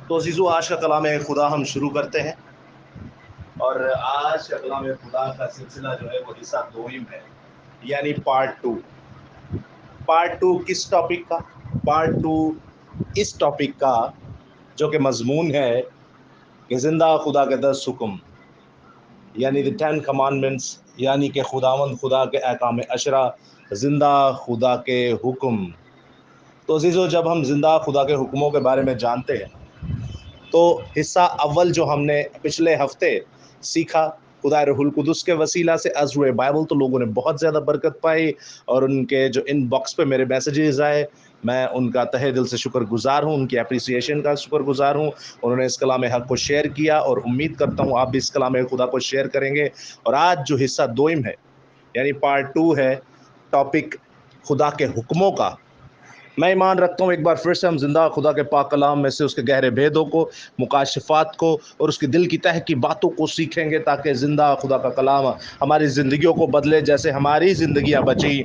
تو عزیزو آج کا کلام خدا ہم شروع کرتے ہیں، اور آج کا کلام خدا کا سلسلہ جو ہے وہ حصہ دوئم ہے، یعنی پارٹ ٹو کس ٹاپک کا؟ پارٹ ٹو اس ٹاپک کا جو کہ مضمون ہے کہ زندہ خدا کے 10 حکم، یعنی دی 10 کمانڈمنٹس، یعنی کہ خداوند خدا کے احکام عشرہ، زندہ خدا کے حکم۔ تو عزیزو جب ہم زندہ خدا کے حکموں کے بارے میں جانتے ہیں تو حصہ اول جو ہم نے پچھلے ہفتے سیکھا خدا روح القدس کے وسیلہ سے از روئے بائبل، تو لوگوں نے بہت زیادہ برکت پائی، اور ان کے جو ان باکس پہ میرے میسیجز آئے، میں ان کا تہہ دل سے شکر گزار ہوں، ان کی اپریسیشن کا شکر گزار ہوں۔ انہوں نے اس کلام حق کو شیئر کیا، اور امید کرتا ہوں آپ بھی اس کلام خدا کو شیئر کریں گے۔ اور آج جو حصہ دوئم ہے، یعنی پارٹ ٹو ہے، ٹاپک خدا کے حکموں کا، میں ایمان رکھتا ہوں ایک بار پھر سے ہم زندہ خدا کے پاک کلام میں سے اس کے گہرے بھیدوں کو، مکاشفات کو، اور اس کی دل کی تہ کی باتوں کو سیکھیں گے، تاکہ زندہ خدا کا کلام ہماری زندگیوں کو بدلے۔ جیسے ہماری زندگیاں بچی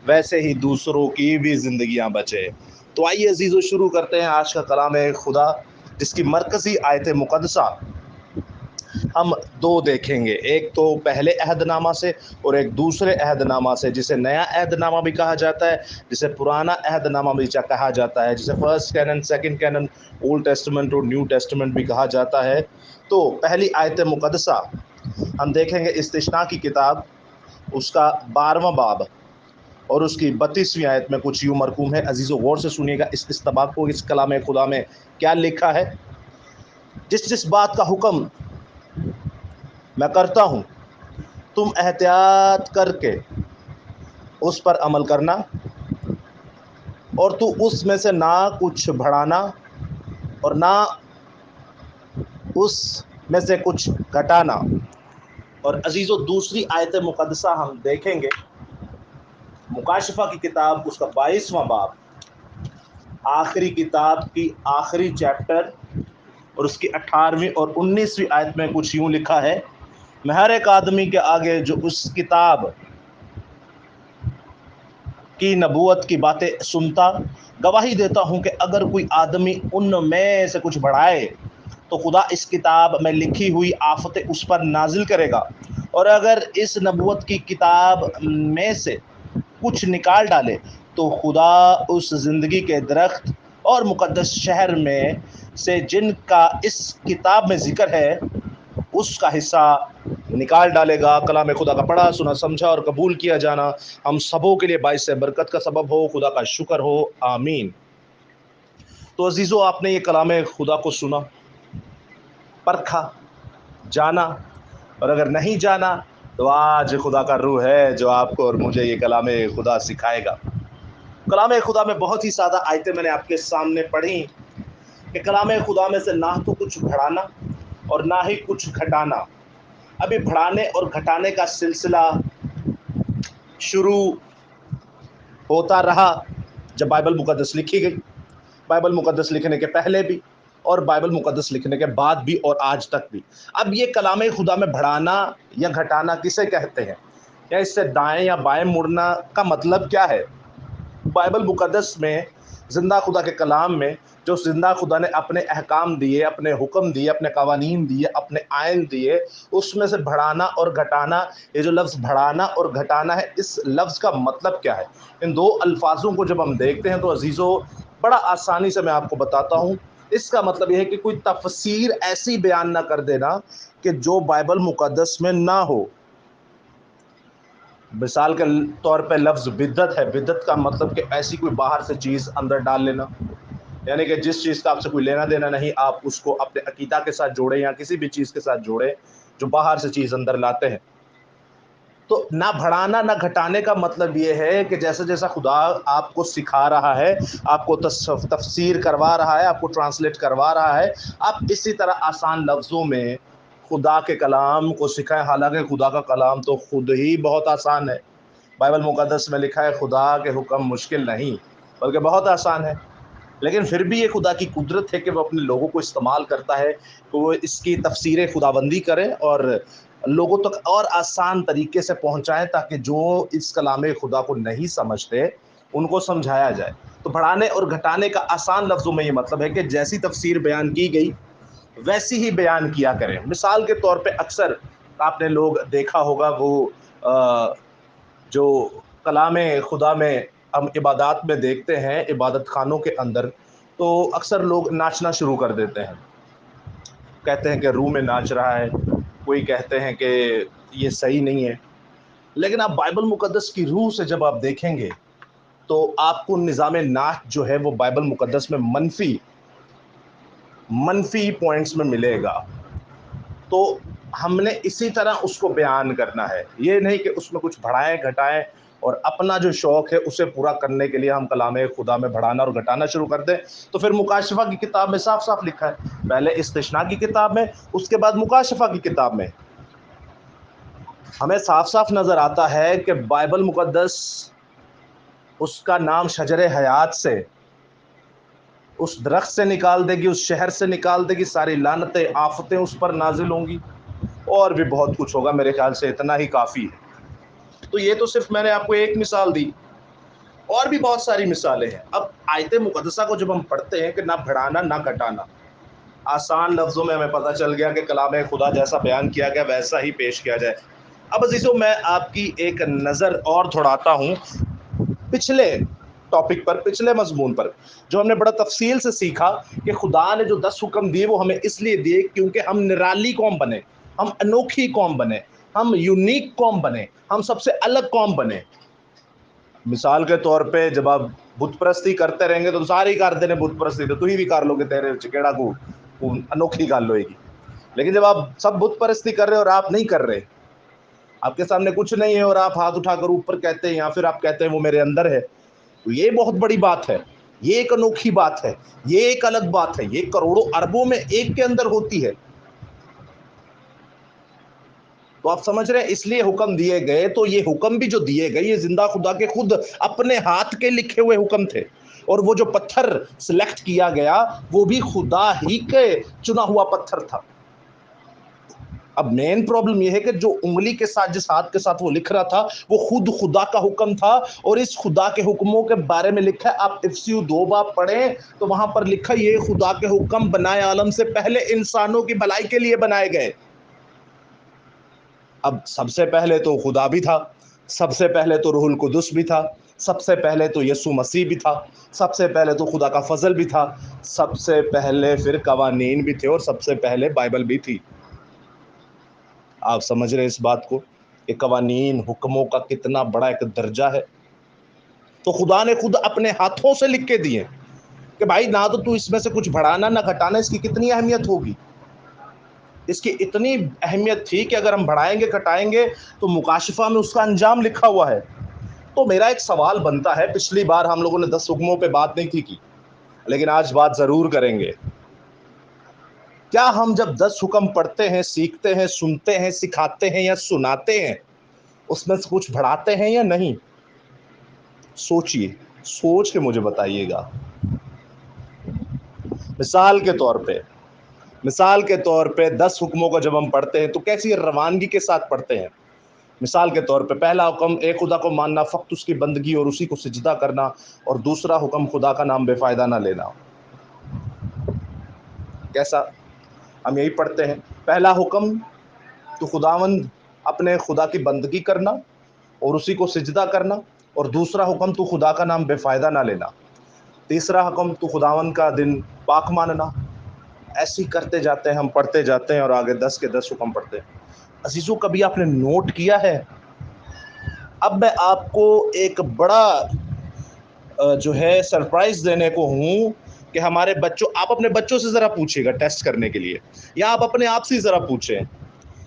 ویسے ہی دوسروں کی بھی زندگیاں بچے۔ تو آئیے عزیزو شروع کرتے ہیں آج کا کلام خدا، جس کی مرکزی آیت مقدسہ ہم دو دیکھیں گے، ایک تو پہلے عہد نامہ سے اور ایک دوسرے عہد نامہ سے، جسے نیا عہد نامہ بھی کہا جاتا ہے، جسے پرانا عہد نامہ بھی کہا جاتا ہے، جسے first canon, second canon, old testament اور نیو ٹیسٹمنٹ بھی کہا جاتا ہے۔ تو پہلی آیت مقدسہ ہم دیکھیں گے استثنا کی کتاب، اس کا 12واں باب اور اس کی 32ویں آیت میں کچھ یوں مرقوم ہے۔ عزیزو غور سے سنیے گا اس استباق کو، اس کلام خدا میں کیا لکھا ہے۔ جس بات کا حکم میں کرتا ہوں تم احتیاط کر کے اس پر عمل کرنا، اور تو اس میں سے نہ کچھ بڑھانا اور نہ اس میں سے کچھ گھٹانا۔ اور عزیزو دوسری آیت مقدسہ ہم دیکھیں گے مکاشفہ کی کتاب، اس کا 22واں باب، آخری کتاب کی آخری چیپٹر، اور اس کی 18ویں اور 19ویں آیت میں کچھ یوں لکھا ہے: میں ہر ایک آدمی کے آگے جو اس کتاب کی نبوت کی باتیں سنتا گواہی دیتا ہوں کہ اگر کوئی آدمی ان میں سے کچھ بڑھائے تو خدا اس کتاب میں لکھی ہوئی آفتیں اس پر نازل کرے گا، اور اگر اس نبوت کی کتاب میں سے کچھ نکال ڈالے تو خدا اس زندگی کے درخت اور مقدس شہر میں سے جن کا اس کتاب میں ذکر ہے اس کا حصہ نکال ڈالے گا۔ کلام خدا کا پڑھا، سنا، سمجھا اور قبول کیا جانا ہم سبوں کے لیے باعث برکت کا سبب ہو۔ خدا کا شکر ہو، آمین۔ تو عزیزو آپ نے یہ کلام خدا کو سنا، پرکھا، جانا، اور اگر نہیں جانا تو آج خدا کا روح ہے جو آپ کو اور مجھے یہ کلام خدا سکھائے گا۔ کلام خدا میں بہت ہی سادہ آیتیں میں نے آپ کے سامنے پڑھی کہ کلام خدا میں سے نہ تو کچھ بڑھانا اور نہ ہی کچھ گھٹانا۔ ابھی بڑھانے اور گھٹانے کا سلسلہ شروع ہوتا رہا جب بائبل مقدس لکھی گئی، بائبل مقدس لکھنے کے پہلے بھی اور بائبل مقدس لکھنے کے بعد بھی اور آج تک بھی۔ اب یہ کلام خدا میں بڑھانا یا گھٹانا کسے کہتے ہیں، یا اس سے دائیں یا بائیں مڑنا کا مطلب کیا ہے؟ بائبل مقدس میں زندہ خدا کے کلام میں جو زندہ خدا نے اپنے احکام دیے، اپنے حکم دیے، اپنے قوانین دیے، اپنے آئین دیے، اس میں سے بڑھانا اور گھٹانا، یہ جو لفظ بڑھانا اور گھٹانا ہے، اس لفظ کا مطلب کیا ہے؟ ان دو الفاظوں کو جب ہم دیکھتے ہیں تو عزیزو بڑا آسانی سے میں آپ کو بتاتا ہوں۔ اس کا مطلب یہ ہے کہ کوئی تفسیر ایسی بیان نہ کر دینا کہ جو بائبل مقدس میں نہ ہو۔ مثال کے طور پہ لفظ بدعت ہے، بدعت کا مطلب کہ ایسی کوئی باہر سے چیز اندر ڈال لینا، یعنی کہ جس چیز کا آپ سے کوئی لینا دینا نہیں، آپ اس کو اپنے عقیدہ کے ساتھ جوڑیں یا کسی بھی چیز کے ساتھ جوڑیں جو باہر سے چیز اندر لاتے ہیں۔ تو نہ بڑھانا نہ گھٹانے کا مطلب یہ ہے کہ جیسا جیسا خدا آپ کو سکھا رہا ہے، آپ کو تفسیر کروا رہا ہے، آپ کو ٹرانسلیٹ کروا رہا ہے، آپ اسی طرح آسان لفظوں میں خدا کے کلام کو سکھائیں۔ حالانکہ خدا کا کلام تو خود ہی بہت آسان ہے۔ بائبل مقدس میں لکھا ہے خدا کے حکم مشکل نہیں بلکہ بہت آسان ہے، لیکن پھر بھی یہ خدا کی قدرت ہے کہ وہ اپنے لوگوں کو استعمال کرتا ہے کہ وہ اس کی تفسیر خداوندی کریں اور لوگوں تک اور آسان طریقے سے پہنچائیں، تاکہ جو اس کلام خدا کو نہیں سمجھتے ان کو سمجھایا جائے. تو بڑھانے اور گھٹانے کا آسان لفظوں میں یہ مطلب ہے کہ جیسی تفسیر بیان کی گئی ویسی ہی بیان کیا کریں. مثال کے طور پہ اکثر آپ نے لوگ دیکھا ہوگا وہ جو کلام خدا میں ہم عبادات میں دیکھتے ہیں عبادت خانوں کے اندر، تو اکثر لوگ ناچنا شروع کر دیتے ہیں. کہتے ہیں کہ روح میں ناچ رہا ہے، کوئی کہتے ہیں کہ یہ صحیح نہیں ہے. لیکن آپ بائبل مقدس کی روح سے جب آپ دیکھیں گے تو آپ کو نظام ناچ جو ہے وہ بائبل مقدس میں منفی پوائنٹس میں ملے گا. تو ہم نے اسی طرح اس کو بیان کرنا ہے، یہ نہیں کہ اس میں کچھ بڑھائیں گھٹائیں اور اپنا جو شوق ہے اسے پورا کرنے کے لیے ہم کلام خدا میں بڑھانا اور گھٹانا شروع کر دیں. تو پھر مکاشفہ کی کتاب میں صاف صاف لکھا ہے، پہلے استثناء کی کتاب میں، اس کے بعد مکاشفہ کی کتاب میں ہمیں صاف صاف نظر آتا ہے کہ بائبل مقدس اس کا نام شجر حیات سے، اس درخت سے نکال دے گی، اس شہر سے نکال دے گی، ساری لعنتیں آفتیں اس پر نازل ہوں گی، اور بھی بہت کچھ ہوگا. میرے خیال سے اتنا ہی کافی ہے. تو یہ تو صرف میں نے آپ کو ایک مثال دی، اور بھی بہت ساری مثالیں ہیں. اب آیت مقدسہ کو جب ہم پڑھتے ہیں کہ نہ بڑھانا نہ گھٹانا، آسان لفظوں میں ہمیں پتہ چل گیا کہ کلام خدا جیسا بیان کیا گیا ویسا ہی پیش کیا جائے. اب عزیزوں میں آپ کی ایک نظر اور دوڑاتا ہوں پچھلے ٹاپک پر، پچھلے مضمون پر، جو ہم نے بڑا تفصیل سے سیکھا کہ خدا نے جو 10 حکم دیے وہ ہمیں اس لیے دیے کیونکہ ہم نرالی قوم بنے، ہم انوکھی قوم بنے، ہم یونیک قوم بنے، ہم سب سے الگ قوم بنے. مثال کے طور پہ جب آپ بت پرستی کرتے رہیں گے تو سارے کرتے ہیں بت پرستی، تو ہی بھی کر لو گے، تیرے چکیڑا کو انوکھی گل ہوئے گی. لیکن جب آپ سب بت پرستی کر رہے اور آپ نہیں کر رہے، آپ کے سامنے کچھ نہیں ہے اور آپ ہاتھ اٹھا کر اوپر کہتے ہیں یا پھر آپ کہتے ہیں وہ میرے اندر ہے، تو یہ بہت بڑی بات ہے، یہ ایک انوکھی بات ہے، یہ ایک الگ بات ہے، یہ کروڑوں اربوں میں ایک کے اندر ہوتی ہے. تو آپ سمجھ رہے ہیں، اس لیے حکم دیے گئے. تو یہ حکم بھی جو دیے گئے یہ زندہ خدا کے خود اپنے ہاتھ کے لکھے ہوئے حکم تھے، اور وہ جو پتھر سلیکٹ کیا گیا وہ بھی خدا ہی کے چنا ہوا پتھر تھا. اب مین پرابلم یہ ہے کہ جو انگلی کے ساتھ، جس ہاتھ کے ساتھ وہ لکھ رہا تھا، وہ خود خدا کا حکم تھا، اور اس خدا کے حکموں کے بارے میں لکھا ہے. آپ افسیو 2 باب پڑھیں تو وہاں پر لکھا یہ خدا کے حکم بنائے عالم سے پہلے انسانوں کی بھلائی کے لیے بنائے گئے. اب سب سے پہلے تو خدا بھی تھا، سب سے پہلے تو روح القدس بھی تھا، سب سے پہلے تو یسوع مسیح بھی تھا، سب سے پہلے تو خدا کا فضل بھی تھا، سب سے پہلے پھر قوانین بھی تھے، اور سب سے پہلے بائبل بھی تھی. آپ سمجھ رہے اس بات کو کہ قوانین حکموں کا کتنا بڑا ایک درجہ ہے. تو خدا نے خود اپنے ہاتھوں سے لکھ کے دیے کہ بھائی نہ تو اس میں سے کچھ بڑھانا نہ گھٹانا. اس کی کتنی اہمیت ہوگی، اس کی اتنی اہمیت تھی کہ اگر ہم بڑھائیں گے گھٹائیں گے تو مکاشفہ میں اس کا انجام لکھا ہوا ہے. تو میرا ایک سوال بنتا ہے، پچھلی بار ہم لوگوں نے 10 حکموں پہ بات نہیں کی لیکن آج بات ضرور کریں گے. کیا ہم جب 10 حکم پڑھتے ہیں، سیکھتے ہیں، سنتے ہیں، سکھاتے ہیں یا سناتے ہیں، اس میں سے کچھ بڑھاتے ہیں یا نہیں؟ سوچئے، سوچ کے مجھے بتائیے گا. مثال کے طور پہ 10 حکموں کو جب ہم پڑھتے ہیں تو کیسی روانگی کے ساتھ پڑھتے ہیں. مثال کے طور پہ پہلا حکم ایک خدا کو ماننا، فقط اس کی بندگی اور اسی کو سجدہ کرنا، اور دوسرا حکم خدا کا نام بے فائدہ نہ لینا. کیسا؟ ہم یہی پڑھتے ہیں، پہلا حکم تو خداوند اپنے خدا کی بندگی کرنا اور اسی کو سجدہ کرنا، اور دوسرا حکم تو خدا کا نام بے فائدہ نہ لینا، تیسرا حکم تو خداوند کا دن پاک ماننا. ایسی کرتے جاتے ہیں، ہم پڑھتے جاتے ہیں اور آگے 10 کے 10 حکم پڑھتے ہیں. عزیزو کبھی آپ نے نوٹ کیا ہے؟ اب میں آپ کو ایک بڑا جو ہے سرپرائز دینے کو ہوں کہ ہمارے بچوں، آپ اپنے بچوں سے ذرا پوچھیے گا ٹیسٹ کرنے کے لیے، یا آپ اپنے آپ سے ذرا پوچھیں.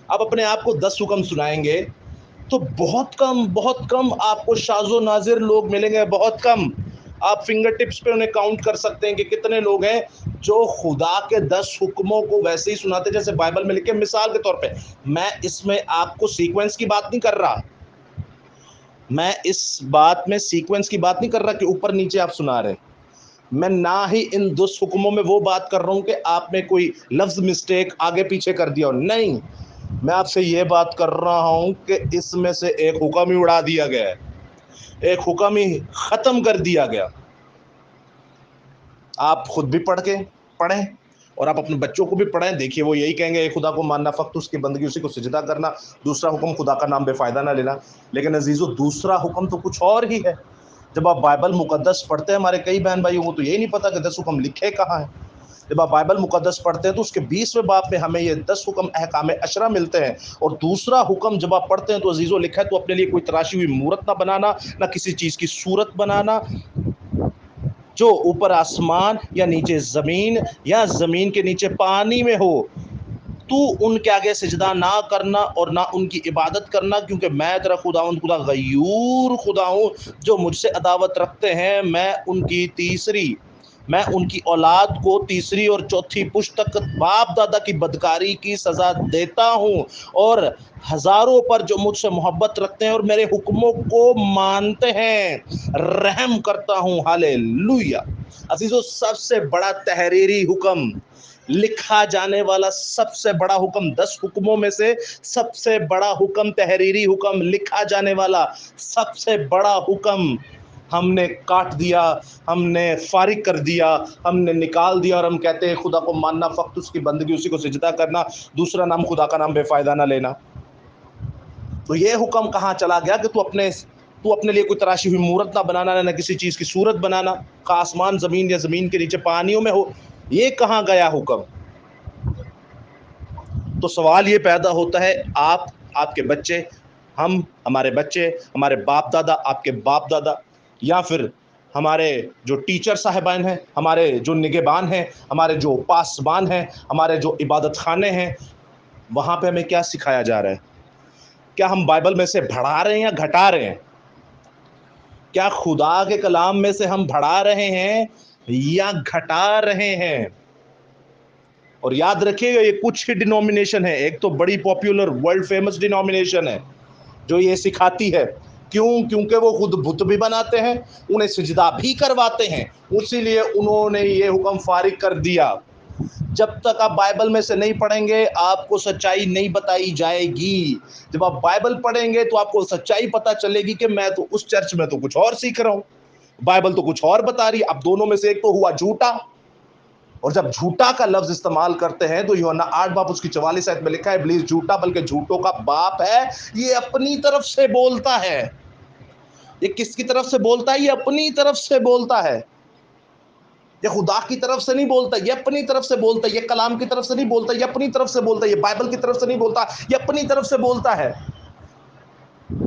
آپ اپنے آپ کو 10 حکم سنائیں گے تو بہت کم آپ کو شاذ و نادر لوگ ملیں گے، بہت کم. آپ فنگر ٹپس پہ انہیں کاؤنٹ کر سکتے ہیں کہ کتنے لوگ ہیں جو خدا کے 10 حکموں کو ویسے ہی سناتے جیسے بائبل میں لکھے. مثال کے طور پہ میں اس میں آپ کو سیکوینس کی بات نہیں کر رہا، میں اس بات میں سیکوینس کی بات نہیں کر رہا کہ اوپر نیچے آپ سنا رہے. میں نہ ہی ان 10 حکموں میں وہ بات کر رہا ہوں کہ آپ نے کوئی لفظ مسٹیک آگے پیچھے کر دیا ہو، نہیں. میں آپ سے یہ بات کر رہا ہوں کہ اس میں سے ایک حکم ہی اڑا دیا گیا ہے. ایک حکم ہی ختم کر دیا گیا. آپ خود بھی پڑھیں اور آپ اپنے بچوں کو بھی پڑھیں. دیکھیے وہ یہی کہیں گے ایک خدا کو ماننا، فقط اس کی بندگی، اسی کو سجدہ کرنا. دوسرا حکم خدا کا نام بے فائدہ نہ لینا. لیکن عزیزو دوسرا حکم تو کچھ اور ہی ہے. جب آپ بائبل مقدس پڑھتے ہیں، ہمارے کئی بہن بھائیوں کو تو یہی نہیں پتا کہ 10 حکم لکھے کہاں ہیں. جب آپ بائبل مقدس پڑھتے ہیں تو اس کے 20ویں باب میں ہمیں یہ 10 حکم احکام عشرہ ملتے ہیں. اور دوسرا حکم جب آپ پڑھتے ہیں تو عزیزو لکھا ہے تو اپنے لیے کوئی تراشی ہوئی مورت نہ بنانا، نہ کسی چیز کی صورت بنانا جو اوپر آسمان یا نیچے زمین یا زمین کے نیچے پانی میں ہو. تو ان کے آگے سجدہ نہ کرنا اور نہ ان کی عبادت کرنا، کیونکہ میں تیرا خدا غیور خدا ہوں. جو مجھ سے عداوت رکھتے ہیں میں ان کی اولاد کو تیسری اور چوتھی پشت تک باپ دادا کی بدکاری کی سزا دیتا ہوں، اور ہزاروں پر جو مجھ سے محبت رکھتے ہیں اور میرے حکموں کو مانتے ہیں رحم کرتا ہوں. ہاللیلویا. عزیزو سب سے بڑا تحریری حکم، لکھا جانے والا سب سے بڑا حکم، 10 حکموں میں سے سب سے بڑا حکم، تحریری حکم، لکھا جانے والا سب سے بڑا حکم ہم نے کاٹ دیا، ہم نے فارغ کر دیا، ہم نے نکال دیا، اور ہم کہتے ہیں خدا کو ماننا، فقط اس کی بندگی، اسی کو سجدہ کرنا، دوسرا نام خدا کا نام بے فائدہ نہ لینا. تو یہ حکم کہاں چلا گیا کہ تو اپنے لیے کوئی تراشی ہوئی مورت نہ بنانا، نہ کسی چیز کی صورت بنانا، خواہ آسمان زمین یا زمین کے نیچے پانیوں میں ہو. یہ کہاں گیا حکم؟ تو سوال یہ پیدا ہوتا ہے، آپ کے بچے، ہمارے بچے، ہمارے باپ دادا، آپ کے باپ دادا، یا پھر ہمارے جو ٹیچر صاحبان ہیں، ہمارے جو نگہبان ہیں، ہمارے جو پاسبان ہیں، ہمارے جو عبادت خانے ہیں، وہاں پہ ہمیں کیا سکھایا جا رہا ہے؟ کیا ہم بائبل میں سے بڑھا رہے ہیں یا گھٹا رہے ہیں؟ کیا خدا کے کلام میں سے ہم بڑھا رہے ہیں یا گھٹا رہے ہیں؟ اور یاد رکھیے گا یہ کچھ ہی ڈینومینیشن ہے. ایک تو بڑی پاپولر ورلڈ فیمس ڈینومینیشن ہے جو یہ سکھاتی ہے. کیونکہ وہ خود بت بھی بناتے ہیں، انہیں سجدہ بھی کرواتے ہیں، اسی لیے انہوں نے یہ حکم فارغ کر دیا. جب تک آپ بائبل میں سے نہیں پڑھیں گے آپ کو سچائی نہیں بتائی جائے گی. جب آپ بائبل پڑھیں گے تو آپ کو سچائی پتہ چلے گی کہ میں تو اس چرچ میں تو کچھ اور سیکھ رہا ہوں، بائبل تو کچھ اور بتا رہی ہے. اب دونوں میں سے ایک تو ہوا جھوٹا، اور جب جھوٹا کا لفظ استعمال کرتے ہیں تو یوحنا 8 باب اس کی 44 آیت میں لکھا ہے ابلیس جھوٹا بلکہ جھوٹوں کا باپ ہے، یہ اپنی طرف سے بولتا ہے. یہ کس کی طرف سے بولتا ہے؟ یہ اپنی طرف سے بولتا ہے. یہ خدا کی طرف سے نہیں بولتا، یہ اپنی طرف سے بولتا ہے. یہ کلام کی طرف سے نہیں بولتا، یہ اپنی طرف سے بولتا ہے. یہ بائبل کی طرف سے نہیں بولتا، یہ اپنی طرف سے بولتا ہے.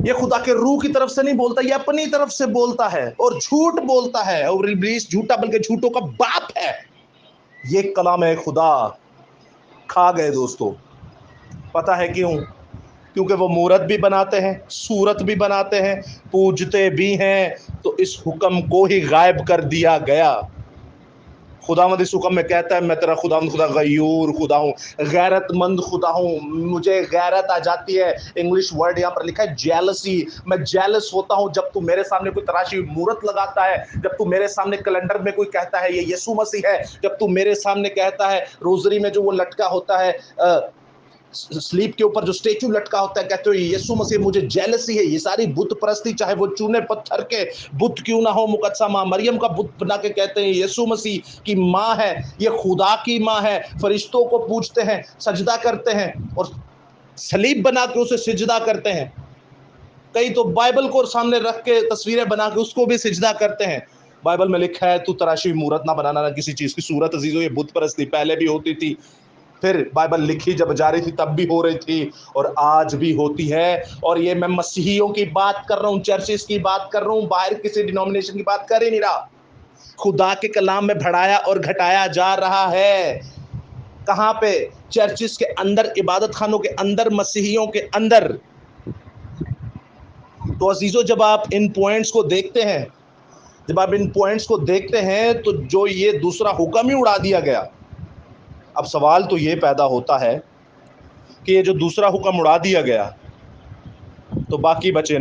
یہ خدا کے روح کی طرف سے نہیں بولتا، یہ اپنی طرف سے بولتا ہے اور جھوٹ بولتا ہے. اور ابلیس جھوٹا بلکہ جھوٹوں کا باپ ہے. یہ کلام ہے خدا. کھا گئے دوستو. پتہ ہے کیوں؟ کیونکہ وہ مورت بھی بناتے ہیں، صورت بھی بناتے ہیں، پوجتے بھی ہیں. تو اس حکم کو ہی غائب کر دیا گیا. خداوند اس حکم میں کہتا ہے میں تیرا خدا غیور خدا ہوں، غیرت مند خدا ہوں. مجھے غیرت آ جاتی ہے. انگلش ورڈ یہاں پر لکھا ہے جیلسی. میں جیلس ہوتا ہوں جب تو میرے سامنے کوئی تراشی مورت لگاتا ہے، جب تو میرے سامنے کیلنڈر میں کوئی کہتا ہے یہ یسوع مسیح ہے، جب تو میرے سامنے کہتا ہے روزری میں جو وہ لٹکا ہوتا ہے سلیپ کے اوپر جو اسٹیچو لٹکا ہوتا ہے، کہتے ہو یہ یسوع مسیح. مجھے جیلسی ہے. یہ ساری بت پرستی، چاہے وہ چونے پتھر کے بت کیوں نہ ہو، مقدسہ ماں مریم کا بت بنا کے کہتے ہیں یسوع مسیح کی ماں ہے، یہ خدا کی ماں ہے. فرشتوں کو پوجتے ہیں، سجدہ کرتے ہیں اور صلیب بنا کے اسے سجدہ کرتے ہیں. کئی تو بائبل کو سامنے رکھ کے تصویریں بنا کے اس کو بھی سجدہ کرتے ہیں. بائبل میں لکھا ہے تو تراشی مورت نہ بنانا، نہ کسی چیز کی صورت. عزیزو یہ بت پرستی پہلے بھی ہوتی تھی، پھر بائبل لکھی جب جا رہی تھی تب بھی ہو رہی تھی، اور آج بھی ہوتی ہے. اور یہ میں مسیحیوں کی بات کر رہا ہوں، چرچز کی بات کر رہا ہوں، باہر کسی ڈینومینیشن کی بات کر ہی نہیں رہا. خدا کے کلام میں بڑھایا اور گھٹایا جا رہا ہے. کہاں پہ؟ چرچز کے اندر، عبادت خانوں کے اندر، مسیحیوں کے اندر. تو عزیزو جب آپ ان پوائنٹس کو دیکھتے ہیں تو جو یہ دوسرا حکم ہی اڑا دیا گیا. اب سوال تو یہ پیدا ہوتا ہے کہ یہ جو دوسرا حکم اڑا دیا گیا تو باقی بچے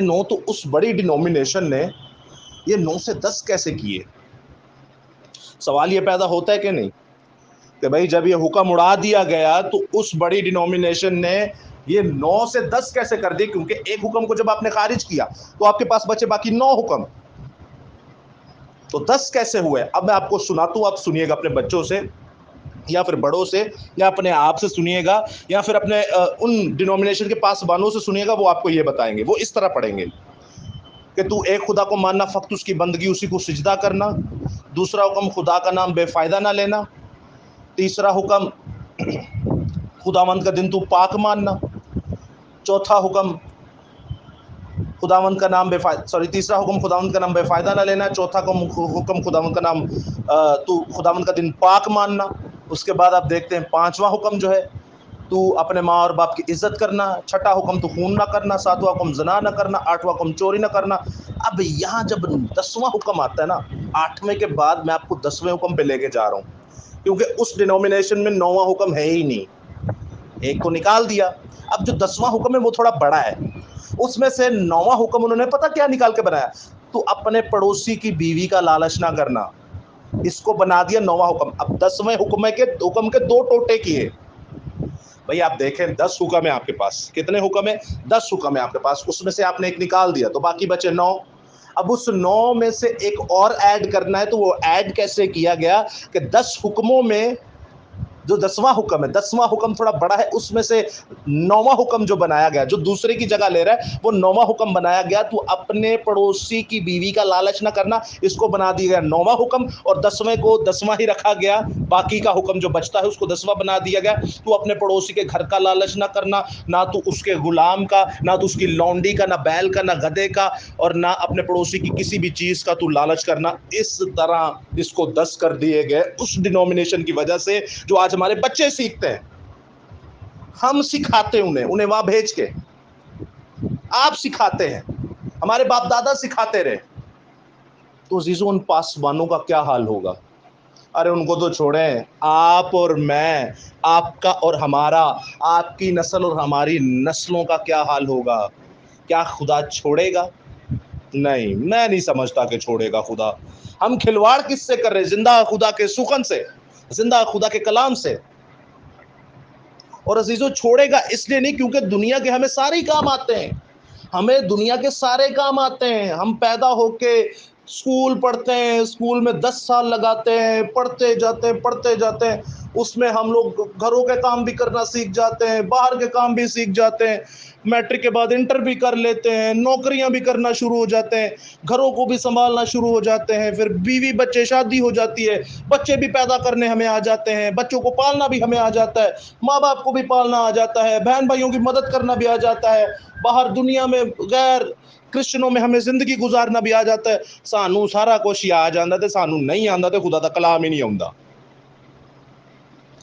9 تو اس بڑی ڈینومینیشن نے یہ 9 سے 10 کیسے کیے؟ سوال یہ پیدا ہوتا ہے کہ نہیں کہ بھائی جب یہ حکم اڑا دیا گیا تو اس بڑی ڈینومینیشن نے یہ 9 سے 10 کیسے کر دی؟ کیونکہ ایک حکم کو جب آپ نے خارج کیا تو آپ کے پاس بچے باقی 9 حکم، تو 10 کیسے ہوئے؟ اب میں آپ کو سناتا ہوں، آپ سنیے گا اپنے بچوں سے یا پھر بڑوں سے یا اپنے آپ سے سنیے گا یا پھر اپنے ان ڈینومینیشن کے پاسبانوں سے سنیے گا، وہ آپ کو یہ بتائیں گے. وہ اس طرح پڑھیں گے کہ تو ایک خدا کو ماننا، فقط اس کی بندگی، اسی کو سجدہ کرنا. دوسرا حکم خدا کا نام بے فائدہ نہ لینا. تیسرا حکم خداوند کا دن تو پاک ماننا. چوتھا حکم خداوند کا نام تیسرا حکم خداوند کا نام بے فائدہ نہ لینا. چوتھا حکم خداوند کا نام تو خداوند کا دن پاک ماننا. اس کے بعد آپ دیکھتے ہیں 5واں حکم جو ہے تو اپنے ماں اور باپ کی عزت کرنا. چھٹا حکم تو خون نہ کرنا. 7واں حکم زنا نہ کرنا. 8واں حکم چوری نہ کرنا. اب یہاں جب 10واں حکم آتا ہے نا، 8ویں کے بعد میں آپ کو 10ویں حکم پہ لے کے جا رہا ہوں، کیونکہ اس ڈینومینیشن میں 9واں حکم ہے ہی نہیں، ایک کو نکال دیا. اب جو 10واں حکم ہے وہ تھوڑا بڑا ہے. اس میں سے 9واں حکم انہوں نے پتہ کیا نکال کے بنایا؟ تو اپنے پڑوسی کی بیوی کا لالچ نہ کرنا. اس کو بنا دیا 9واں حکم. اب 10ویں حکم کے 2 ٹوٹے کیے. بھئی آپ دیکھیں 10 حکم ہے آپ کے پاس. کتنے حکم ہے؟ 10 حکم ہے آپ کے پاس. اس میں سے آپ نے ایک نکال دیا تو باقی بچے 9. اب اس 9 میں سے ایک اور ایڈ کرنا ہے. تو وہ ایڈ کیسے کیا گیا کہ 10 حکموں میں جو 10واں حکم ہے، 10واں حکم تھوڑا بڑا ہے، اس میں سے 9واں حکم جو بنایا گیا، جو دوسرے کی جگہ لے رہا ہے، وہ 9واں حکم بنایا گیا. تو اپنے پڑوسی کی بیوی کا لالچ نہ کرنا، اس کو بنا دیا گیا 9واں حکم. اور 10ویں کو 10واں ہی رکھا گیا. باقی کا حکم جو بچتا ہے اس کو 10واں بنا دیا گیا. تو اپنے پڑوسی کے گھر کا لالچ نہ کرنا، نہ تو اس کے غلام کا، نہ تو اس کی لونڈی کا، نہ بیل کا، نہ گدھے کا، اور نہ اپنے پڑوسی کی کسی بھی چیز کا تو لالچ کرنا. اس طرح اس کو 10 کر دیے گئے اس ڈینومینیشن کی وجہ سے جو آج ہمارے بچے سیکھتے ہیں. ہم سکھاتے انہیں وہاں بھیج کے، آپ سکھاتے ہیں، ہمارے باپ دادا سکھاتے رہے. تو عزیزو ان پاسبانوں کا کیا حال ہوگا؟ ارے ان کو تو چھوڑیں، آپ اور میں، آپ کا اور ہمارا، آپ کی نسل اور ہماری نسلوں کا کیا حال ہوگا؟ کیا خدا چھوڑے گا؟ نہیں، میں نہیں سمجھتا کہ چھوڑے گا خدا. ہم کھلواڑ کس سے کر رہے؟ زندہ خدا کے سخن سے، زندہ خدا کے کلام سے. اور عزیزو چھوڑے گا اس لیے نہیں کیونکہ دنیا کے ہمیں سارے کام آتے ہیں. ہمیں دنیا کے سارے کام آتے ہیں. ہم پیدا ہو کے اسکول پڑھتے ہیں، اسکول میں 10 سال لگاتے ہیں، پڑھتے جاتے ہیں. اس میں ہم لوگ گھروں کے کام بھی کرنا سیکھ جاتے ہیں، باہر کے کام بھی سیکھ جاتے ہیں. میٹرک کے بعد انٹر بھی کر لیتے ہیں، نوکریاں بھی کرنا شروع ہو جاتے ہیں، گھروں کو بھی سنبھالنا شروع ہو جاتے ہیں. پھر بیوی بچے، شادی ہو جاتی ہے، بچے بھی پیدا کرنے ہمیں آ جاتے ہیں، بچوں کو پالنا بھی ہمیں آ جاتا ہے، ماں باپ کو بھی پالنا آ جاتا ہے، بہن بھائیوں کی مدد کرنا بھی آ جاتا ہے، باہر دنیا میں غیر کرسچنوں میں ہمیں زندگی گزارنا بھی آ جاتا ہے. سانو سارا کچھ ہی آ جاتا ہے. سانو نہیں آتا تو خدا دا کلام ہی نہیں آتا.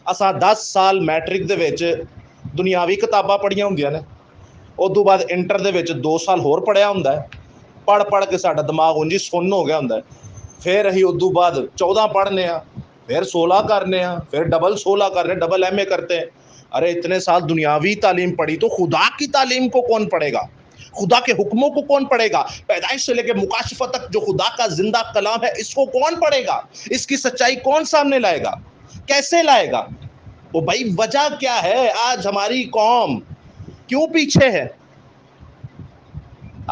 اساں 10 سال میٹرک دے وچ دنیاوی کتاباں پڑھیاں ہوندیاں نے، ادو بعد انٹر دے وچ 2 سال ہور پڑھیا ہوندا ہے. پڑھ کے ساڈا دماغ انجی سن ہو گیا ہوندا ہے. پھر اسی ادو بعد 14 پڑھنے ہاں، پھر 16 کرنے ہاں، پھر ڈبل 16 کرنے، ڈبل ایم اے کرتے ہیں. ارے اتنے سال دنیاوی تعلیم پڑھی تو خدا کی تعلیم کو کون پڑھے گا؟ خدا کے حکموں کو کون پڑھے گا؟ پیدائش سے لے کے مکاشفہ تک جو خدا کا زندہ کلام ہے، اس کو کون پڑھے گا؟ اس کی سچائی کون سامنے لائے گا؟ کیسے لائے گا؟ وہ بھائی وجہ کیا ہے؟ آج ہماری قوم کیوں پیچھے ہے؟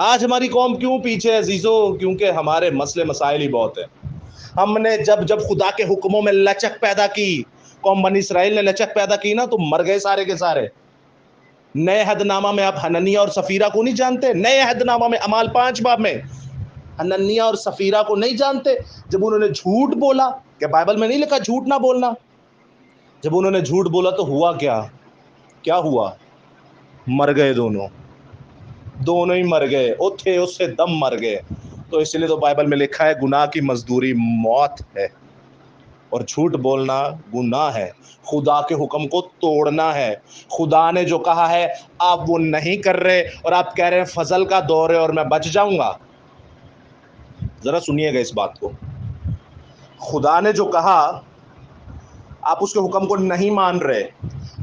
آج ہماری قوم کیوں پیچھے ہے عزیزو؟ کیونکہ ہمارے مسئلے مسائل ہی بہت ہیں. ہم نے جب خدا کے حکموں میں لچک پیدا کی، قوم بنی اسرائیل نے لچک پیدا کی نا، تو مر گئے سارے کے سارے. نئے عہد نامہ میں آپ حننیہ اور سفیرہ کو نہیں جانتے؟ نئے عہد نامہ میں اعمال 5 باب میں حننیہ اور سفیرہ کو نہیں جانتے؟ جب انہوں نے جھوٹ بولا، کہ بائبل میں نہیں لکھا جھوٹ نہ بولنا؟ جب انہوں نے جھوٹ بولا تو ہوا کیا ہوا؟ مر گئے دونوں ہی مر گئے. اوتھے اس سے دم مر گئے. تو اس لیے تو بائبل میں لکھا ہے گناہ کی مزدوری موت ہے، اور جھوٹ بولنا گناہ ہے، خدا کے حکم کو توڑنا ہے. خدا نے جو کہا ہے آپ وہ نہیں کر رہے، اور آپ کہہ رہے ہیں فضل کا دور ہے اور میں بچ جاؤں گا. ذرا سنیے گا اس بات کو. خدا نے جو کہا آپ اس کے حکم کو نہیں مان رہے،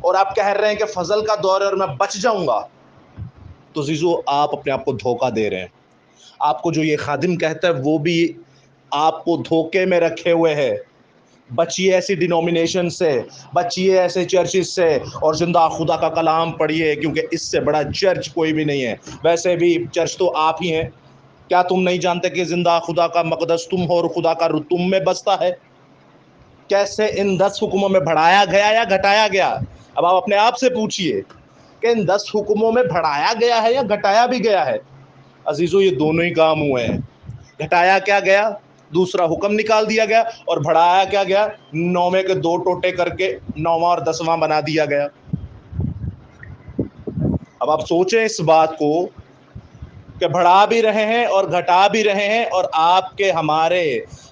اور آپ کہہ رہے ہیں کہ فضل کا دور ہے اور میں بچ جاؤں گا. تو عزیزو آپ اپنے آپ کو دھوکہ دے رہے ہیں. آپ کو جو یہ خادم کہتا ہے وہ بھی آپ کو دھوکے میں رکھے ہوئے ہے. بچیے ایسی ڈینومینیشن سے، بچیے ایسے چرچز سے، اور زندہ خدا کا کلام پڑھیے، کیونکہ اس سے بڑا چرچ کوئی بھی نہیں ہے۔ ویسے بھی چرچ تو آپ ہی ہیں۔ کیا تم نہیں جانتے کہ زندہ خدا کا مقدس تم ہو اور خدا کا روح تم میں بستا ہے؟ کیسے ان 10 حکموں میں بڑھایا گیا یا گھٹایا گیا؟ اب آپ اپنے آپ سے پوچھئے کہ ان 10 حکموں میں بڑھایا گیا ہے یا گھٹایا بھی گیا ہے؟ عزیزو، یہ دونوں ہی کام ہوئے ہیں۔ گھٹایا کیا گیا؟ دوسرا حکم نکال دیا گیا، اور بڑھایا کیا گیا؟ 9ویں کے 2 ٹوٹے کر کے 9واں اور 10واں بنا دیا گیا۔ اب آپ سوچیں اس بات کو کہ بڑھا بھی رہے ہیں اور گھٹا بھی رہے ہیں، اور آپ کے ہمارے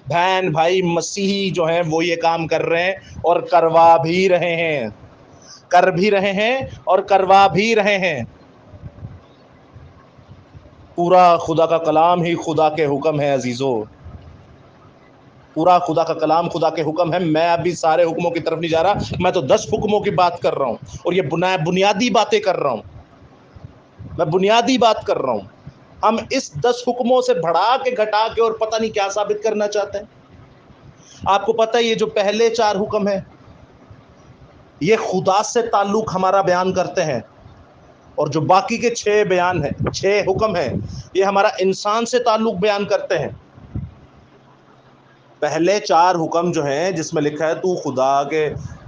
بہن بھائی مسیحی جو ہیں وہ یہ کام کر رہے ہیں اور کروا بھی رہے ہیں، کر بھی رہے ہیں اور کروا بھی رہے ہیں۔ پورا خدا کا کلام ہی خدا کے حکم ہے عزیزو، پورا خدا کا کلام خدا کے حکم ہے۔ میں ابھی سارے حکموں کی طرف نہیں جا رہا، میں تو 10 حکموں کی بات کر رہا ہوں، اور یہ بنیادی باتیں کر رہا ہوں، میں بنیادی بات کر رہا ہوں۔ ہم اس 10 حکموں سے بڑھا کے گھٹا کے اور پتہ نہیں کیا ثابت کرنا چاہتے ہیں۔ آپ کو پتہ ہے یہ جو پہلے 4 حکم ہیں یہ خدا سے تعلق ہمارا بیان کرتے ہیں، اور جو باقی کے 6 بیان ہیں، 6 حکم ہیں، یہ ہمارا انسان سے تعلق بیان کرتے ہیں۔ پہلے 4 حکم جو ہیں جس میں لکھا ہے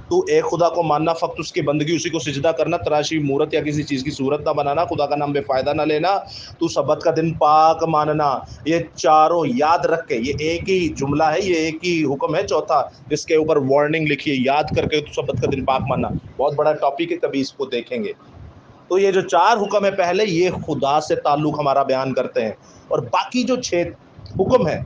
تو ایک خدا کو ماننا، فقط اس کی بندگی، اسی کو سجدہ کرنا، تراشی مورت یا کسی چیز کی صورت نہ بنانا، خدا کا نام بے فائدہ نہ لینا، تو سبت کا دن پاک ماننا، یہ چاروں یاد رکھ کے، یہ ایک ہی جملہ ہے، یہ ایک ہی حکم ہے چوتھا جس کے اوپر وارننگ لکھی ہے، یاد کر کے تو سبت کا دن پاک ماننا۔ بہت بڑا ٹاپک ہے، کبھی اس کو دیکھیں گے۔ تو یہ جو 4 حکم ہے پہلے، یہ خدا سے تعلق ہمارا بیان کرتے ہیں، اور باقی جو 6 حکم ہیں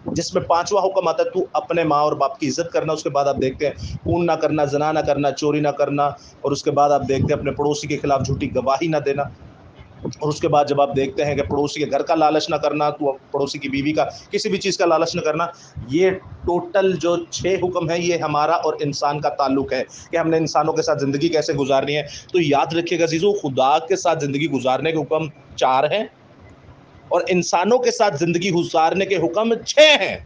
جس میں 5واں حکم آتا ہے تو اپنے ماں اور باپ کی عزت کرنا، اس کے بعد آپ دیکھتے ہیں خون نہ کرنا، زنا نہ کرنا، چوری نہ کرنا، اور اس کے بعد آپ دیکھتے ہیں اپنے پڑوسی کے خلاف جھوٹی گواہی نہ دینا، اور اس کے بعد جب آپ دیکھتے ہیں کہ پڑوسی کے گھر کا لالچ نہ کرنا، تو پڑوسی کی بیوی کا کسی بھی چیز کا لالچ نہ کرنا۔ یہ ٹوٹل جو 6 حکم ہیں یہ ہمارا اور انسان کا تعلق ہے کہ ہم نے انسانوں کے ساتھ زندگی کیسے گزارنی ہے۔ تو یاد رکھیے گا عزیزو، خدا کے ساتھ زندگی گزارنے کے حکم 4 ہیں، اور انسانوں کے ساتھ زندگی گزارنے کے حکم 6 ہیں۔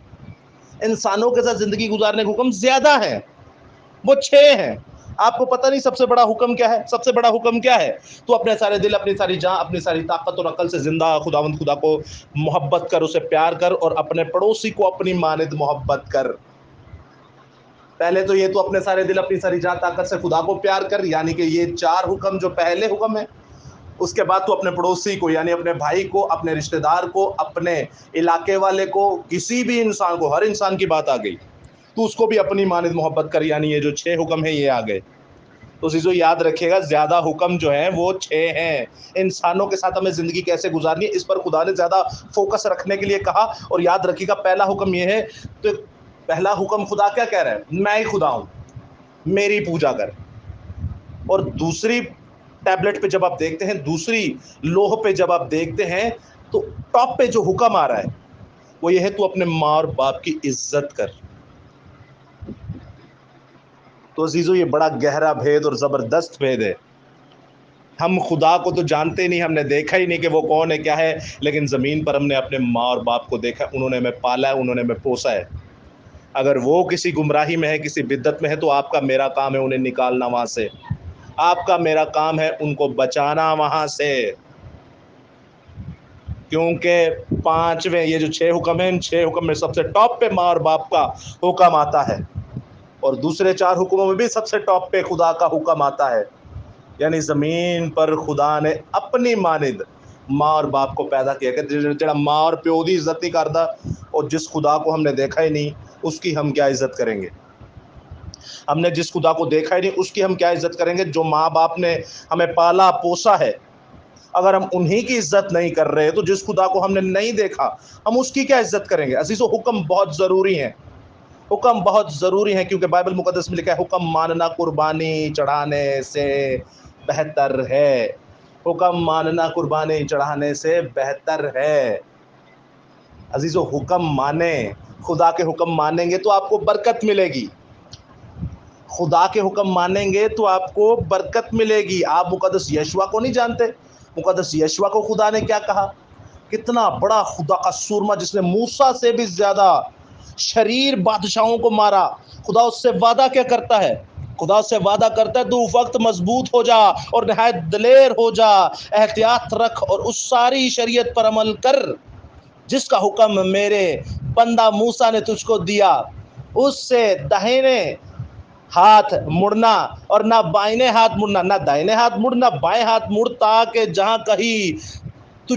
انسانوں کے ساتھ زندگی گزارنے کے حکم زیادہ ہیں، وہ 6 ہیں۔ آپ کو پتہ نہیں سب سے بڑا حکم کیا ہے؟ سب سے بڑا حکم کیا ہے؟ تو اپنے سارے دل، اپنی ساری جان، اپنی ساری طاقت اور عقل سے زندہ خداوند خدا کو محبت کر، اسے پیار کر، اور اپنے پڑوسی کو اپنی مانند محبت کر۔ پہلے تو یہ تو اپنے سارے دل، اپنی ساری جان، طاقت سے خدا کو پیار کر، یعنی کہ یہ 4 حکم جو پہلے حکم ہے۔ اس کے بعد تو اپنے پڑوسی کو، یعنی اپنے بھائی کو، اپنے رشتہ دار کو، اپنے علاقے والے کو، کسی بھی انسان کو، ہر انسان کی بات آ گئی، تو اس کو بھی اپنی مانند محبت کر، یعنی یہ جو 6 حکم ہیں یہ آ گئے۔ تو عزیزو یاد رکھیے گا، زیادہ حکم جو ہیں وہ 6 ہیں۔ انسانوں کے ساتھ ہمیں زندگی کیسے گزارنی ہے اس پر خدا نے زیادہ فوکس رکھنے کے لیے کہا، اور یاد رکھیے گا پہلا حکم یہ ہے، تو پہلا حکم خدا کیا کہہ رہا ہے؟ میں ہی خدا ہوں، میری پوجا کر۔ اور دوسری ٹیبلٹ پہ جب آپ دیکھتے ہیں، دوسری لوح پہ جب آپ دیکھتے ہیں، تو ٹاپ پہ جو حکم آ رہا ہے وہ یہ ہے، تو اپنے ماں اور باپ کی عزت کر۔ تو عزیزو یہ بڑا گہرا بھید اور زبردست بھید ہے۔ ہم خدا کو تو جانتے نہیں، ہم نے دیکھا ہی نہیں کہ وہ کون ہے، کیا ہے، لیکن زمین پر ہم نے اپنے ماں اور باپ کو دیکھا، انہوں نے ہمیں پالا ہے، انہوں نے ہمیں پوسا ہے۔ اگر وہ کسی گمراہی میں ہے، کسی بدعت میں ہے، تو آپ کا میرا کام ہے انہیں نکالنا وہاں سے، آپ کا میرا کام ہے ان کو بچانا وہاں سے، کیونکہ 5ویں یہ جو 6 حکم ہیں، ان 6 حکم میں سب سے ٹاپ پہ ماں اور باپ کا حکم آتا ہے، اور دوسرے 4 حکموں میں بھی سب سے ٹاپ پہ خدا کا حکم آتا ہے، یعنی زمین پر خدا نے اپنی مانند ماں اور باپ کو پیدا کیا کہ جڑا ماں اور پیو دی عزت نہیں کرتا، اور جس خدا کو ہم نے دیکھا ہی نہیں اس کی ہم کیا عزت کریں گے؟ ہم نے جس خدا کو دیکھا ہی نہیں اس کی ہم کیا عزت کریں گے؟ جو ماں باپ نے ہمیں پالا پوسا ہے، اگر ہم انہی کی عزت نہیں کر رہے تو جس خدا کو ہم نے نہیں دیکھا ہم اس کی کیا عزت کریں گے؟ عزیزو حکم بہت ضروری ہیں، حکم بہت ضروری ہیں، کیونکہ بائبل مقدس میں لکھا ہے حکم ماننا قربانی چڑھانے سے بہتر ہے، حکم ماننا قربانی چڑھانے سے بہتر ہے۔ عزیزو حکم مانیں، خدا کے حکم مانیں گے تو آپ کو برکت ملے گی، خدا کے حکم مانیں گے تو آپ کو برکت ملے گی۔ آپ مقدس یشوع کو نہیں جانتے؟ مقدس یشوع کو خدا نے کیا کہا؟ کتنا بڑا خدا کا سورما، جس نے موسیٰ سے بھی زیادہ شریر بادشاہوں کو مارا. خدا اس سے وعدہ کیا کرتا ہے؟ خدا سے وعدہ کرتا ہے تو وقت مضبوط ہو جا اور نہایت دلیر ہو جا، احتیاط رکھ اور اس ساری شریعت پر عمل کر جس کا حکم میرے بندہ موسیٰ نے تجھ کو دیا. اس سے داہنے ہاتھ مڑنا اور نہ بائیں ہاتھ مڑنا، نہ دائیں ہاتھ مڑ نہ بائیں ہاتھ مڑ، تاکہ جہاں کہیں تو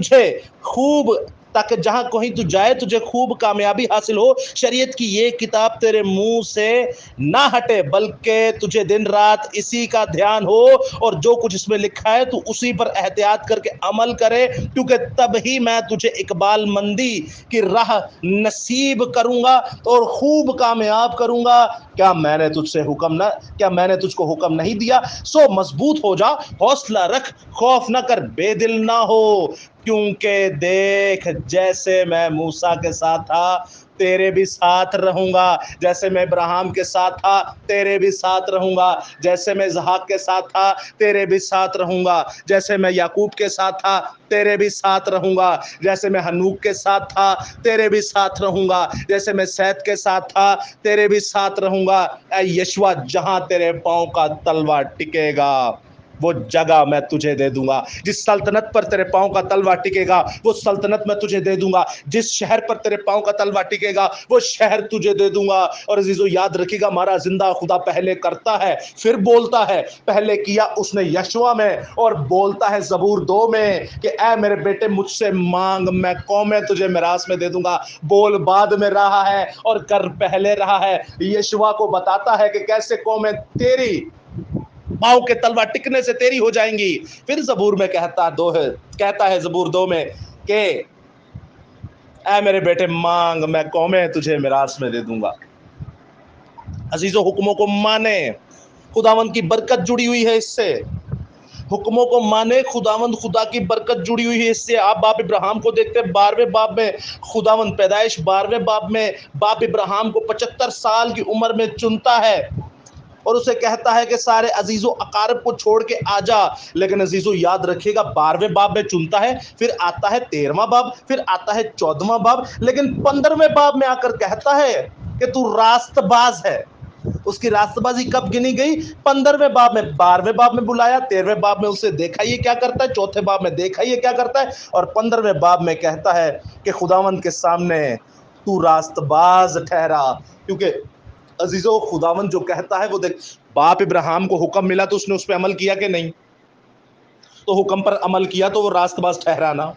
جائے تجھے خوب کامیابی حاصل ہو. شریعت کی یہ کتاب تیرے منہ سے نہ ہٹے بلکہ تجھے دن رات اسی کا دھیان ہو، اور جو کچھ اس میں لکھا ہے تو اسی پر احتیاط کر کے عمل کرے، کیونکہ تب ہی میں تجھے اقبال مندی کی راہ نصیب کروں گا اور خوب کامیاب کروں گا. کیا میں نے تجھ کو حکم نہیں دیا؟ سو مضبوط ہو جا، حوصلہ رکھ، خوف نہ کر، بے دل نہ ہو، کیونکہ دیکھ جیسے میں موسیٰ کے ساتھ تھا تیرے بھی ساتھ رہوں گا، جیسے میں ابراہیم کے ساتھ تھا تیرے بھی ساتھ رہوں گا، جیسے میں اسحاق کے ساتھ تھا تیرے بھی ساتھ رہوں گا، جیسے میں یعقوب کے ساتھ تھا تیرے بھی ساتھ رہوں گا، جیسے میں ہنوک کے ساتھ تھا تیرے بھی ساتھ رہوں گا، جیسے میں سید کے ساتھ تھا تیرے بھی ساتھ رہوں گا. اے یشوع، جہاں تیرے پاؤں کا تلوا ٹکے گا وہ جگہ میں تجھے دے دوں گا. جس سلطنت پر تیرے پاؤں کا تلوا ٹکے گا وہ سلطنت میں تجھے دے دوں گا. جس شہر پر تیرے پاؤں کا تلوا ٹکے گا وہ شہر تجھے دے دوں گا. اور عزیزو یاد رکھیے گا، ہمارا زندہ خدا پہلے کرتا ہے پھر بولتا ہے. پہلے کیا اس نے یشوع میں، اور بولتا ہے زبور 2 میں کہ اے میرے بیٹے مجھ سے مانگ، میں قومیں تجھے میراث میں دے دوں گا. بول بعد میں رہا ہے اور کر پہلے رہا ہے. یشوع کو بتاتا ہے کہ کیسے قومیں تیری پاؤں کے تلوار ٹکنے سے تیری ہو جائیں گی. پھر زبور میں کہتا ہے زبور 2 میں کہ اے میرے بیٹے مانگ، میں قومیں تجھے میراث میں دے دوں گا. عزیزو حکموں کو مانے، خداوند کی برکت جڑی ہوئی ہے اس سے. حکموں کو مانے، خدا کی برکت جڑی ہوئی ہے اس سے. آپ باپ ابراہیم کو دیکھتے ہیں 12ویں باب میں، خداوند پیدائش 12ویں باب میں باپ ابراہیم کو 75 سال کی عمر میں چنتا ہے اور اسے کہتا ہے کہ سارے عزیز و اقارب کو چھوڑ کے آ جا. لیکن عزیزو یاد رکھیے گا، 12ویں باب میں چنتا ہے، پھر آتا ہے 13واں باب، پھر آتا ہے 14واں باب، لیکن 15ویں باب میں آ کر کہتا ہے کہ تو راست باز ہے. اس کی راست بازی کب گنی گئی؟ 15ویں باب میں. 12ویں باب میں بلایا، 13ویں باب میں اسے دیکھا یہ کیا کرتا ہے، چوتھے باب میں دیکھا یہ کیا کرتا ہے، اور 15ویں باب میں کہتا ہے کہ خداوند کے سامنے تو راست باز ٹھہرا. کیونکہ عزیزو خداوند جو کہتا ہے وہ دیکھ، باپ ابراہیم کو حکم ملا تو اس نے اس پہ عمل کیا کہ نہیں؟ تو حکم پر عمل کیا تو وہ راست باز ٹھہرانا.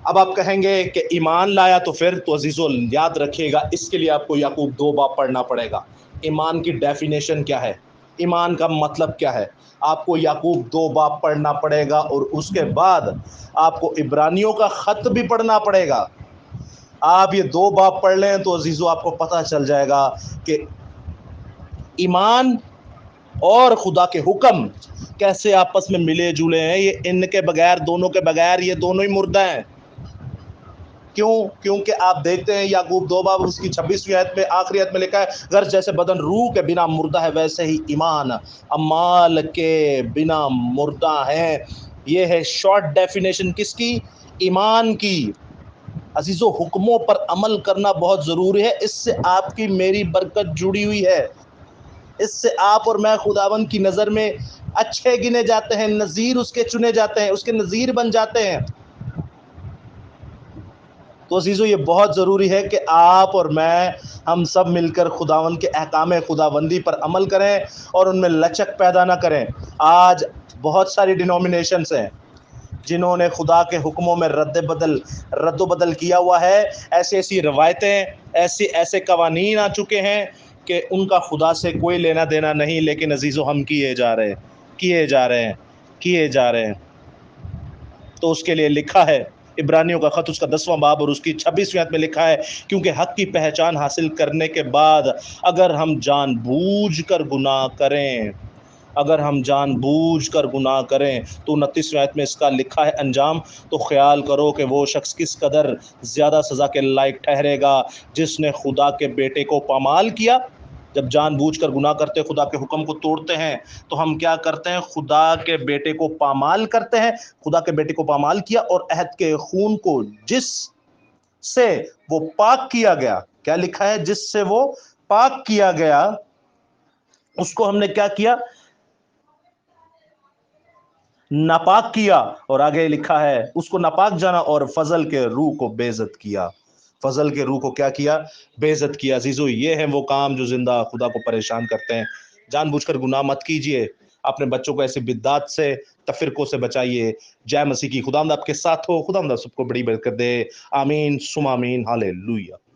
اب آپ کہیں گے کہ ایمان لایا تو پھر تو عزیزو یاد رکھیے گا، اس کے لیے آپ کو یعقوب 2 باب پڑھنا پڑے گا. ایمان کی ڈیفینیشن کیا ہے، ایمان کا مطلب کیا ہے، آپ کو یعقوب 2 باب پڑھنا پڑے گا، اور اس کے بعد آپ کو عبرانیوں کا خط بھی پڑھنا پڑے گا. آپ یہ 2 باب پڑھ لیں تو عزیزو آپ کو پتہ چل جائے گا کہ ایمان اور خدا کے حکم کیسے آپس میں ملے جلے ہیں. یہ ان کے بغیر، دونوں کے بغیر یہ دونوں ہی مردہ ہیں. کیونکہ آپ دیکھتے ہیں یعقوب 2 باب اس کی 26ویں آیت میں، آخری آیت میں لکھا ہے، غرض جیسے بدن روح کے بنا مردہ ہے ویسے ہی ایمان اعمال کے بنا مردہ ہے. یہ ہے شارٹ ڈیفینیشن کس کی؟ ایمان کی. عزیزو حکموں پر عمل کرنا بہت ضروری ہے، اس سے آپ کی میری برکت جڑی ہوئی ہے. اس سے آپ اور میں خداوند کی نظر میں اچھے گنے جاتے ہیں، نذیر اس کے چنے جاتے ہیں، اس کے نذیر بن جاتے ہیں. تو عزیزو یہ بہت ضروری ہے کہ آپ اور میں، ہم سب مل کر خداوند کے احکام خداوندی پر عمل کریں اور ان میں لچک پیدا نہ کریں. آج بہت ساری ڈینومینیشنز ہیں جنہوں نے خدا کے حکموں میں رد و بدل کیا ہوا ہے. ایسی روایتیں، ایسے قوانین آ چکے ہیں کہ ان کا خدا سے کوئی لینا دینا نہیں، لیکن عزیزو ہم کیے جا رہے ہیں. تو اس کے لیے لکھا ہے عبرانیوں کا خط اس کا 10واں باب اور اس کی 26ویں آیت میں لکھا ہے، کیونکہ حق کی پہچان حاصل کرنے کے بعد اگر ہم جان بوجھ کر گناہ کریں تو 29ویں آیت میں اس کا لکھا ہے انجام، تو خیال کرو کہ وہ شخص کس قدر زیادہ سزا کے لائق ٹھہرے گا جس نے خدا کے بیٹے کو پامال کیا. جب جان بوجھ کر گناہ کرتے، خدا کے حکم کو توڑتے ہیں، تو ہم کیا کرتے ہیں؟ خدا کے بیٹے کو پامال کرتے ہیں. خدا کے بیٹے کو پامال کیا اور عہد کے خون کو جس سے وہ پاک کیا گیا. کیا لکھا ہے؟ جس سے وہ پاک کیا گیا اس کو ہم نے کیا کیا؟ ناپاک کیا. اور آگے لکھا ہے اس کو ناپاک جانا اور فضل کے روح کو بے عزت کیا. فضل کے روح کو کیا کیا؟ بے عزت کیا. عزیزو یہ ہیں وہ کام جو زندہ خدا کو پریشان کرتے ہیں. جان بوجھ کر گناہ مت کیجئے. اپنے بچوں کو ایسی بدعات سے تفرقوں سے بچائیے. جے مسیح کی. خداوند آپ کے ساتھ ہو. خداوند آپ سب کو بڑی برکت دے. آمین ثم آمین. ہاللیلویہ.